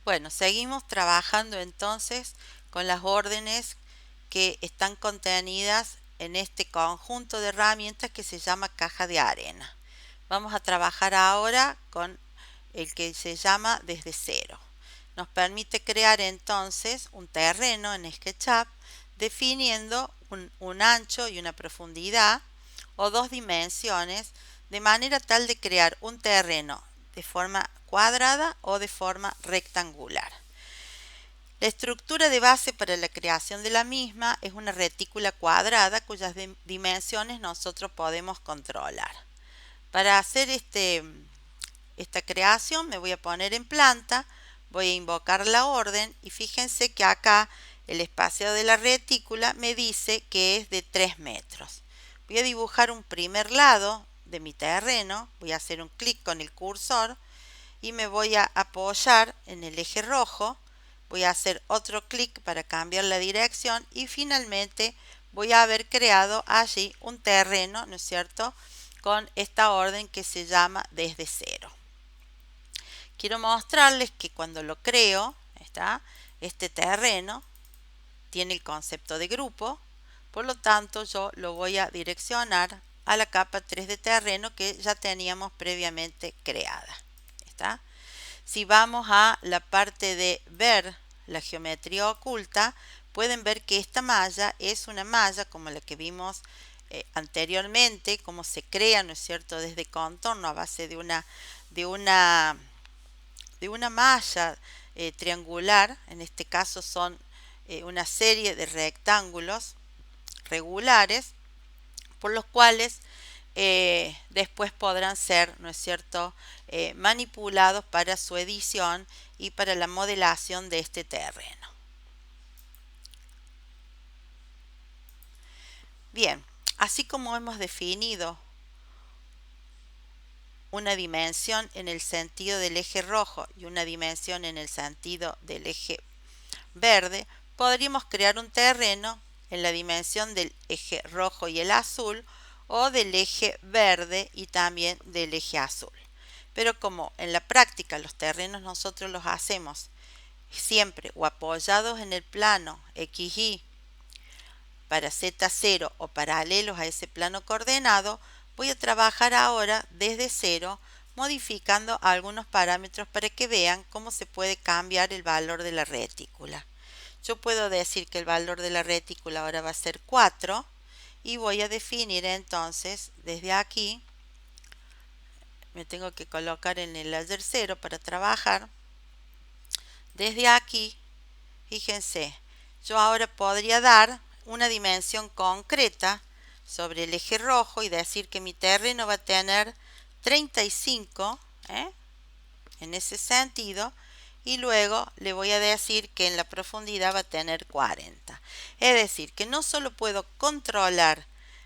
Bueno, seguimos trabajando entonces con las órdenes que están contenidas en este conjunto de herramientas que se llama caja de arena. Vamos a trabajar ahora con el que se llama desde cero. Nos permite crear entonces un terreno en SketchUp definiendo un ancho y una profundidad o dos dimensiones de manera tal de crear un terreno de forma cuadrada o de forma rectangular. La estructura de base para la creación de la misma es una retícula cuadrada cuyas dimensiones nosotros podemos controlar. Para hacer esta creación me voy a poner en planta, voy a invocar la orden y fíjense que acá el espacio de la retícula me dice que es de 3 metros. Voy a dibujar un primer lado de mi terreno, voy a hacer un clic con el cursor y me voy a apoyar en el eje rojo, voy a hacer otro clic para cambiar la dirección y finalmente voy a haber creado allí un terreno, ¿no es cierto?, con esta orden que se llama desde cero. Quiero mostrarles que cuando lo creo, este terreno tiene el concepto de grupo, por lo tanto yo lo voy a direccionar a la capa 3 de terreno que ya teníamos previamente creada. ¿Está? Si vamos a la parte de ver la geometría oculta, pueden ver que esta malla es una malla como la que vimos anteriormente, cómo se crea, ¿no es cierto?, desde contorno a base de una malla triangular. En este caso son una serie de rectángulos regulares por los cuales después podrán ser, ¿no es cierto?, manipulados para su edición y para la modelación de este terreno. Bien, así como hemos definido una dimensión en el sentido del eje rojo y una dimensión en el sentido del eje verde, podríamos crear un terreno en la dimensión del eje rojo y el azul o del eje verde y también del eje azul. Pero como en la práctica los terrenos nosotros los hacemos siempre o apoyados en el plano XY para Z0 o paralelos a ese plano coordenado, voy a trabajar ahora desde cero modificando algunos parámetros para que vean cómo se puede cambiar el valor de la retícula. Yo puedo decir que el valor de la retícula ahora va a ser 4 y voy a definir entonces desde aquí, me tengo que colocar en el layer 0 para trabajar. Desde aquí, fíjense, yo ahora podría dar una dimensión concreta sobre el eje rojo y decir que mi terreno va a tener 35, en ese sentido, y luego le voy a decir que en la profundidad va a tener 40. Es decir, que no solo puedo controlar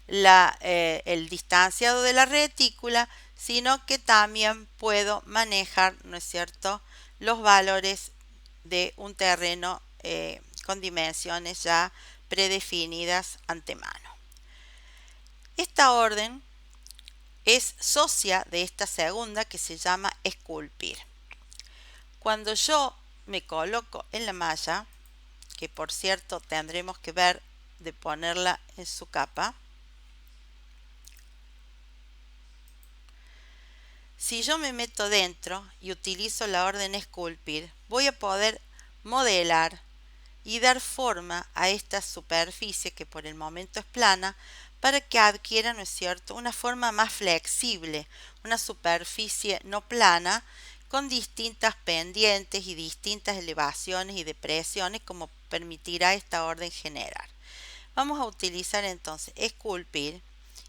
el distanciado de la retícula, sino que también puedo manejar, ¿no es cierto?, los valores de un terreno con dimensiones ya predefinidas antemano. Esta orden es socia de esta segunda que se llama esculpir. Cuando yo me coloco en la malla, que por cierto tendremos que ver de ponerla en su capa, si yo me meto dentro y utilizo la orden esculpir, voy a poder modelar y dar forma a esta superficie que por el momento es plana para que adquiera, ¿no es cierto?, una forma más flexible, una superficie no plana con distintas pendientes y distintas elevaciones y depresiones como permitirá esta orden generar. Vamos a utilizar entonces esculpir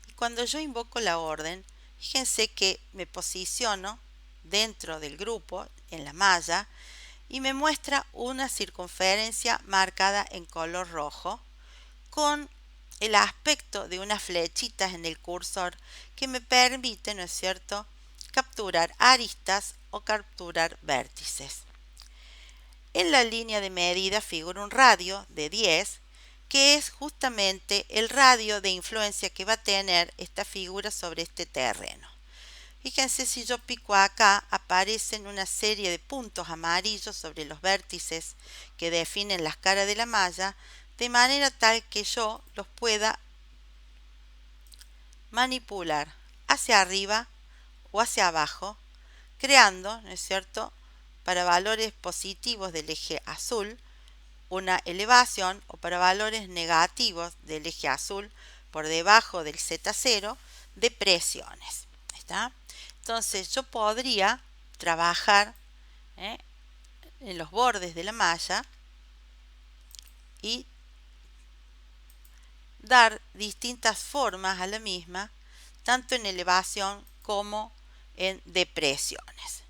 y cuando yo invoco la orden, fíjense que me posiciono dentro del grupo en la malla y me muestra una circunferencia marcada en color rojo con el aspecto de unas flechitas en el cursor que me permite, ¿no es cierto?, capturar aristas o capturar vértices. En la línea de medida figura un radio de 10, que es justamente el radio de influencia que va a tener esta figura sobre este terreno. Fíjense, si yo pico acá, aparecen una serie de puntos amarillos sobre los vértices que definen las caras de la malla, de manera tal que yo los pueda manipular hacia arriba o hacia abajo, creando, ¿no es cierto?, para valores positivos del eje azul, una elevación, o para valores negativos del eje azul por debajo del Z0, depresiones. ¿Está? Entonces yo podría trabajar ¿eh? en los bordes de la malla y dar distintas formas a la misma, tanto en elevación como en depresiones.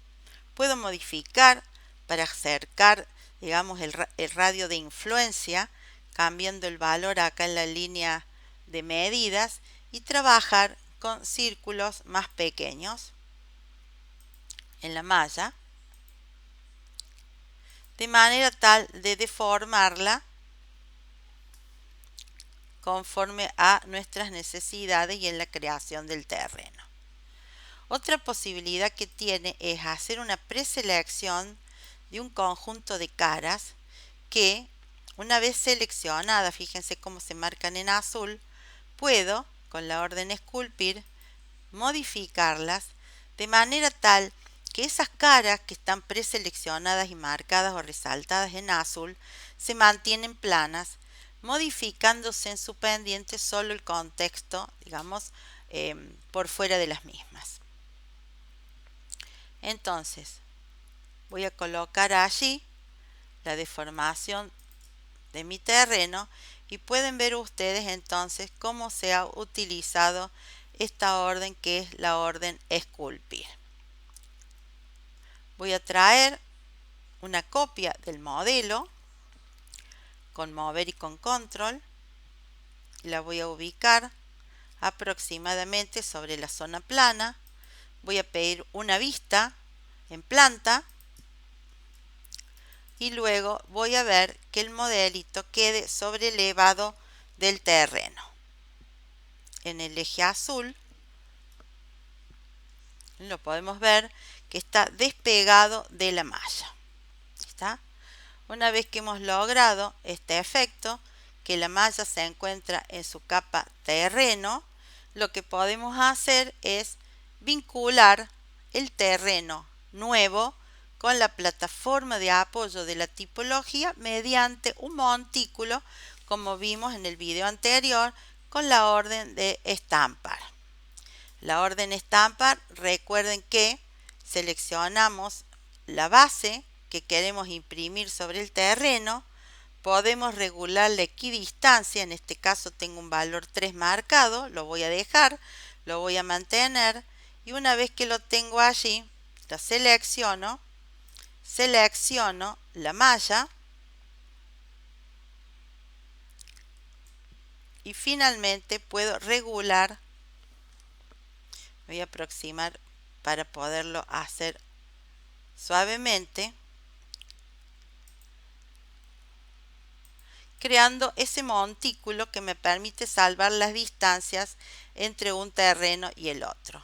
Puedo modificar para acercar, digamos, el radio de influencia, cambiando el valor acá en la línea de medidas, y trabajar con círculos más pequeños en la malla, de manera tal de deformarla conforme a nuestras necesidades y en la creación del terreno. Otra posibilidad que tiene es hacer una preselección de un conjunto de caras que, una vez seleccionadas, fíjense cómo se marcan en azul, puedo, con la orden esculpir, modificarlas de manera tal que esas caras que están preseleccionadas y marcadas o resaltadas en azul se mantienen planas, modificándose en su pendiente solo el contexto, digamos, por fuera de las mismas. Entonces, voy a colocar allí la deformación de mi terreno y pueden ver ustedes entonces cómo se ha utilizado esta orden, que es la orden esculpir. Voy a traer una copia del modelo con mover y con control y la voy a ubicar aproximadamente sobre la zona plana. Voy a pedir una vista en planta y luego voy a ver que el modelito quede sobrelevado del terreno. En el eje azul lo podemos ver que está despegado de la malla. ¿Está? Una vez que hemos logrado este efecto, que la malla se encuentra en su capa terreno, lo que podemos hacer es vincular el terreno nuevo con la plataforma de apoyo de la tipología mediante un montículo, como vimos en el video anterior, con la orden de estampar. La orden estampar, recuerden que seleccionamos la base que queremos imprimir sobre el terreno, podemos regular la equidistancia, en este caso tengo un valor 3 marcado, lo voy a dejar, lo voy a mantener, y una vez que lo tengo allí, lo selecciono la malla y finalmente puedo regular. Voy a aproximar para poderlo hacer suavemente, creando ese montículo que me permite salvar las distancias entre un terreno y el otro.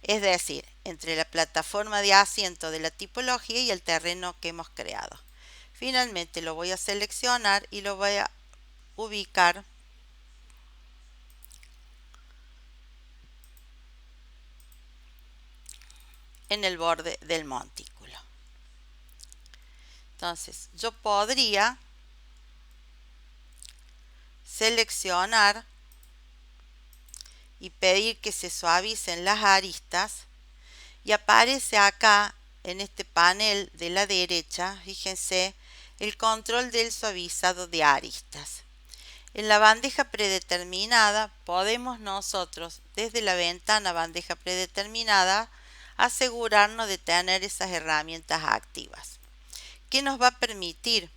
Es decir, entre la plataforma de asiento de la tipología y el terreno que hemos creado. Finalmente lo voy a seleccionar y lo voy a ubicar en el borde del montículo. Entonces, yo podría seleccionar y pedir que se suavicen las aristas, y aparece acá en este panel de la derecha, fíjense, el control del suavizado de aristas. En la bandeja predeterminada podemos nosotros, desde la ventana bandeja predeterminada, asegurarnos de tener esas herramientas activas. ¿Qué nos va a permitir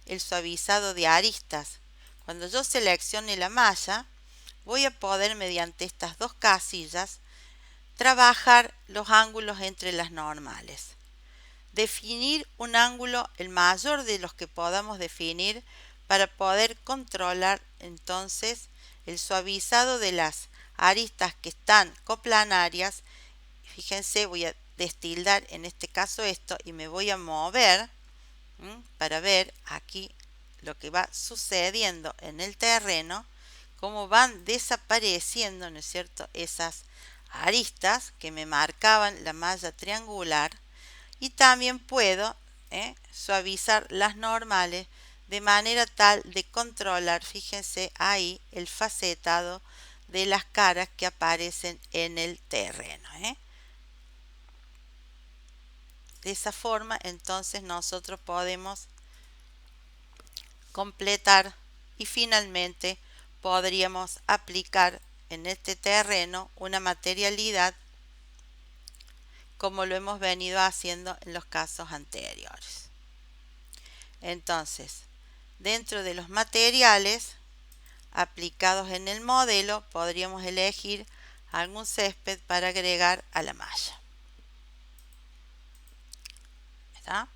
el suavizado de aristas? Cuando yo seleccione la malla, voy a poder, mediante estas dos casillas, trabajar los ángulos entre las normales. Definir un ángulo, el mayor de los que podamos definir, para poder controlar entonces el suavizado de las aristas que están coplanarias fíjense, voy a destildar en este caso esto y me voy a mover para ver aquí lo que va sucediendo en el terreno, cómo van desapareciendo, ¿no es cierto?, esas aristas que me marcaban la malla triangular, y también puedo suavizar las normales de manera tal de controlar, fíjense ahí, el facetado de las caras que aparecen en el terreno. De esa forma, entonces nosotros podemos completar y finalmente podríamos aplicar en este terreno una materialidad como lo hemos venido haciendo en los casos anteriores. Entonces, dentro de los materiales aplicados en el modelo, podríamos elegir algún césped para agregar a la malla. ¿Está?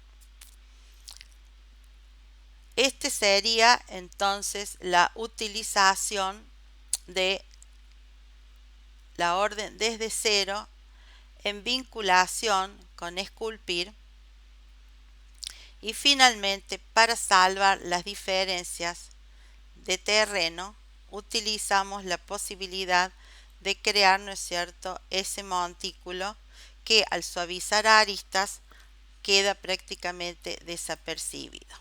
Este sería entonces la utilización de la orden desde cero en vinculación con esculpir, y finalmente para salvar las diferencias de terreno utilizamos la posibilidad de crear, ¿no es cierto?, ese montículo que al suavizar aristas queda prácticamente desapercibido.